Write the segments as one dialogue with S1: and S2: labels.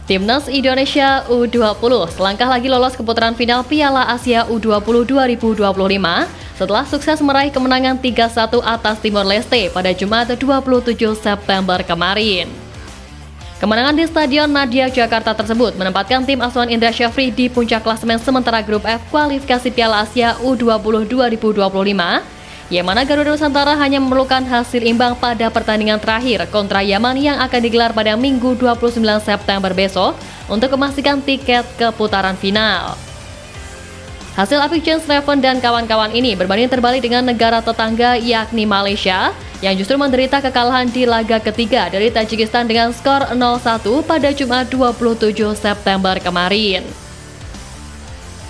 S1: Timnas Indonesia U20 selangkah lagi lolos ke putaran final Piala Asia U20 2025 setelah sukses meraih kemenangan 3-1 atas Timor Leste pada Jumat 27 September kemarin. Kemenangan di Stadion Madia Jakarta tersebut menempatkan tim asuhan Indra Syafri di puncak klasemen sementara grup F kualifikasi Piala Asia U20 2025, yang mana Garuda Nusantara hanya memerlukan hasil imbang pada pertandingan terakhir kontra Yaman yang akan digelar pada Minggu 29 September besok untuk memastikan tiket ke putaran final. Hasil apik Chance Raven dan kawan-kawan ini berbanding terbalik dengan negara tetangga yakni Malaysia yang justru menderita kekalahan di laga ketiga dari Tajikistan dengan skor 0-1 pada Jumat 27 September kemarin.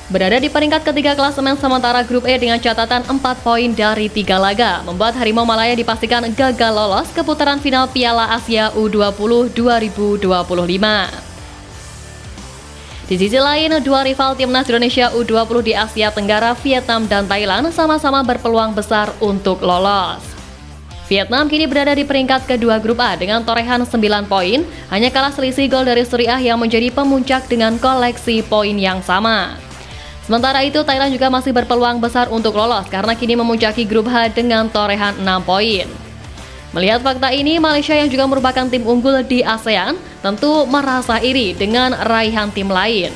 S1: Berada di peringkat ketiga klasemen sementara grup E dengan catatan 4 poin dari 3 laga, membuat Harimau Malaya dipastikan gagal lolos ke putaran final Piala Asia U20 2025. Di sisi lain, dua rival timnas Indonesia U20 di Asia Tenggara, Vietnam dan Thailand sama-sama berpeluang besar untuk lolos. Vietnam kini berada di peringkat kedua grup A dengan torehan 9 poin, hanya kalah selisih gol dari Suriah yang menjadi pemuncak dengan koleksi poin yang sama. Sementara itu, Thailand juga masih berpeluang besar untuk lolos karena kini memuncaki grup H dengan torehan 6 poin. Melihat fakta ini, Malaysia yang juga merupakan tim unggul di ASEAN tentu merasa iri dengan raihan tim lain.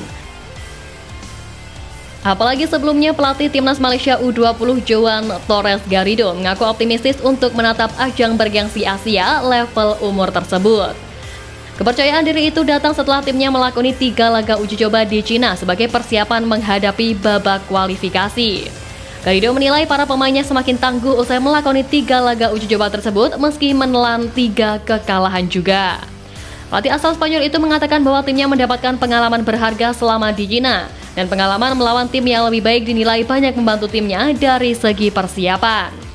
S1: Apalagi sebelumnya pelatih timnas Malaysia U20 Joan Torres Garrido mengaku optimistis untuk menatap ajang bergengsi Asia level umur tersebut. Kepercayaan diri itu datang setelah timnya melakoni 3 laga uji coba di Cina sebagai persiapan menghadapi babak kualifikasi. Garrido menilai para pemainnya semakin tangguh usai melakoni 3 laga uji coba tersebut meski menelan 3 kekalahan juga. Pelatih asal Spanyol itu mengatakan bahwa timnya mendapatkan pengalaman berharga selama di Cina dan pengalaman melawan tim yang lebih baik dinilai banyak membantu timnya dari segi persiapan.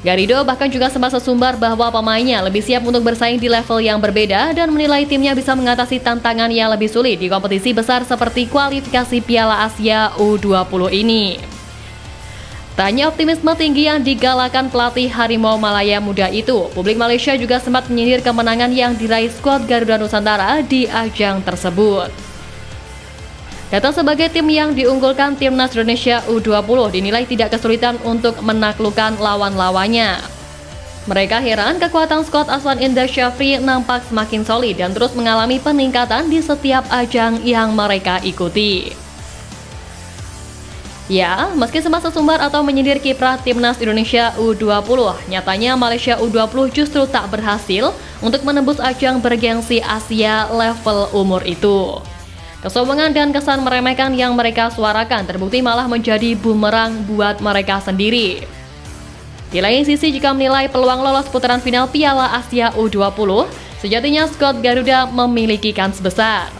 S1: Garrido bahkan juga sempat sesumbar bahwa pemainnya lebih siap untuk bersaing di level yang berbeda dan menilai timnya bisa mengatasi tantangan yang lebih sulit di kompetisi besar seperti kualifikasi Piala Asia U20 ini. Tak hanya optimisme tinggi yang digalakan pelatih Harimau Malaya muda itu, publik Malaysia juga sempat menyindir kemenangan yang diraih skuad Garuda Nusantara di ajang tersebut. Datang sebagai tim yang diunggulkan timnas Indonesia U20 dinilai tidak kesulitan untuk menaklukkan lawan-lawannya. Mereka heran kekuatan skuad asuhan Indra Syafri nampak semakin solid dan terus mengalami peningkatan di setiap ajang yang mereka ikuti. Ya, meski sempat sesumbar atau menyindir kiprah timnas Indonesia U20, nyatanya Malaysia U20 justru tak berhasil untuk menembus ajang bergengsi Asia level umur itu. Kesombongan dan kesan meremehkan yang mereka suarakan terbukti malah menjadi bumerang buat mereka sendiri. Di lain sisi, jika menilai peluang lolos putaran final Piala Asia U20, sejatinya skuad Garuda memiliki kans besar.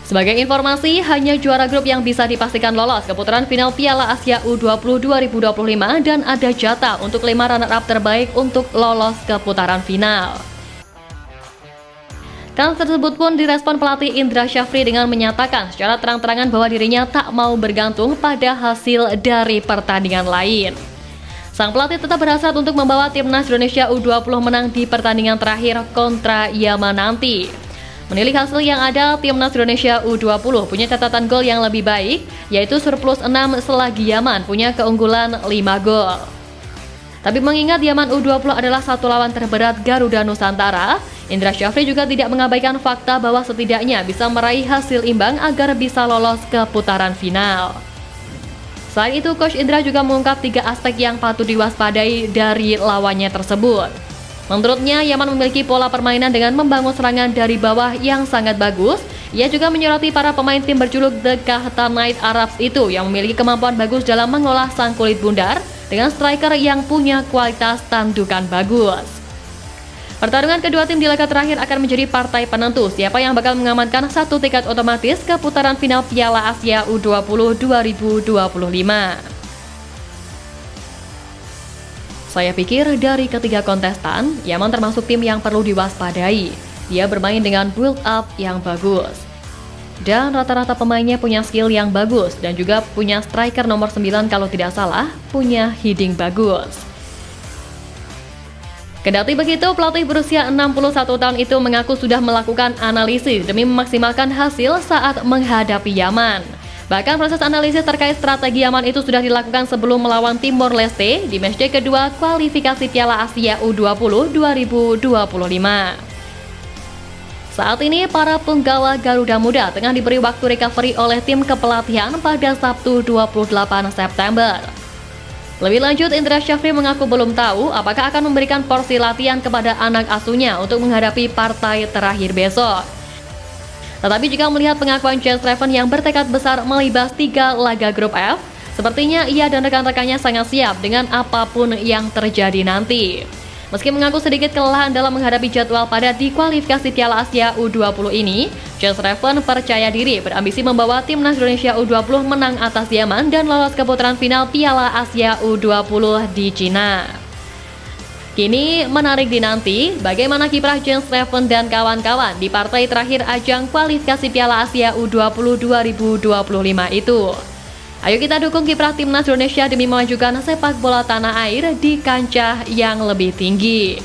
S1: Sebagai informasi, hanya juara grup yang bisa dipastikan lolos ke putaran final Piala Asia U20 2025 dan ada jatah untuk 5 runner-up terbaik untuk lolos ke putaran final. Kans tersebut pun direspon pelatih Indra Syafri dengan menyatakan secara terang-terangan bahwa dirinya tak mau bergantung pada hasil dari pertandingan lain. Sang pelatih tetap berhasrat untuk membawa timnas Indonesia U20 menang di pertandingan terakhir kontra Yaman nanti. Menilik hasil yang ada, timnas Indonesia U20 punya catatan gol yang lebih baik, yaitu surplus 6 selagi Yaman punya keunggulan 5 gol. Tapi mengingat Yaman U20 adalah satu lawan terberat Garuda Nusantara, Indra Syafri juga tidak mengabaikan fakta bahwa setidaknya bisa meraih hasil imbang agar bisa lolos ke putaran final. Selain itu, Coach Indra juga mengungkap 3 aspek yang patut diwaspadai dari lawannya tersebut. Menurutnya, Yaman memiliki pola permainan dengan membangun serangan dari bawah yang sangat bagus. Ia juga menyoroti para pemain tim berjuluk The Kahtanite Arabs itu yang memiliki kemampuan bagus dalam mengolah sang kulit bundar dengan striker yang punya kualitas tandukan bagus. Pertarungan kedua tim di laga terakhir akan menjadi partai penentu siapa yang bakal mengamankan satu tiket otomatis ke putaran final Piala Asia U20 2025. Saya pikir dari ketiga kontestan, Yaman termasuk tim yang perlu diwaspadai. Dia bermain dengan build up yang bagus. Dan rata-rata pemainnya punya skill yang bagus dan juga punya striker nomor 9 kalau tidak salah, punya heading bagus. Kendati begitu, pelatih berusia 61 tahun itu mengaku sudah melakukan analisis demi memaksimalkan hasil saat menghadapi Yaman. Bahkan proses analisis terkait strategi Yaman itu sudah dilakukan sebelum melawan Timor Leste di matchday kedua kualifikasi Piala Asia U20 2025. Saat ini, para penggawa Garuda Muda tengah diberi waktu recovery oleh tim kepelatihan pada Sabtu 28 September. Lebih lanjut, Indra Syafri mengaku belum tahu apakah akan memberikan porsi latihan kepada anak asuhnya untuk menghadapi partai terakhir besok. Tetapi jika melihat pengakuan Jazz Raven yang bertekad besar melibas 3 laga grup F, sepertinya ia dan rekan-rekannya sangat siap dengan apapun yang terjadi nanti. Meski mengaku sedikit kelelahan dalam menghadapi jadwal padat di kualifikasi Piala Asia U20 ini, Jazz Raven percaya diri berambisi membawa timnas Indonesia U20 menang atas Yaman dan lolos ke putaran final Piala Asia U20 di Cina. Kini menarik dinanti bagaimana kiprah Jazz Raven dan kawan-kawan di partai terakhir ajang kualifikasi Piala Asia U20 2025 itu. Ayo kita dukung kiprah timnas Indonesia demi memajukan sepak bola tanah air di kancah yang lebih tinggi.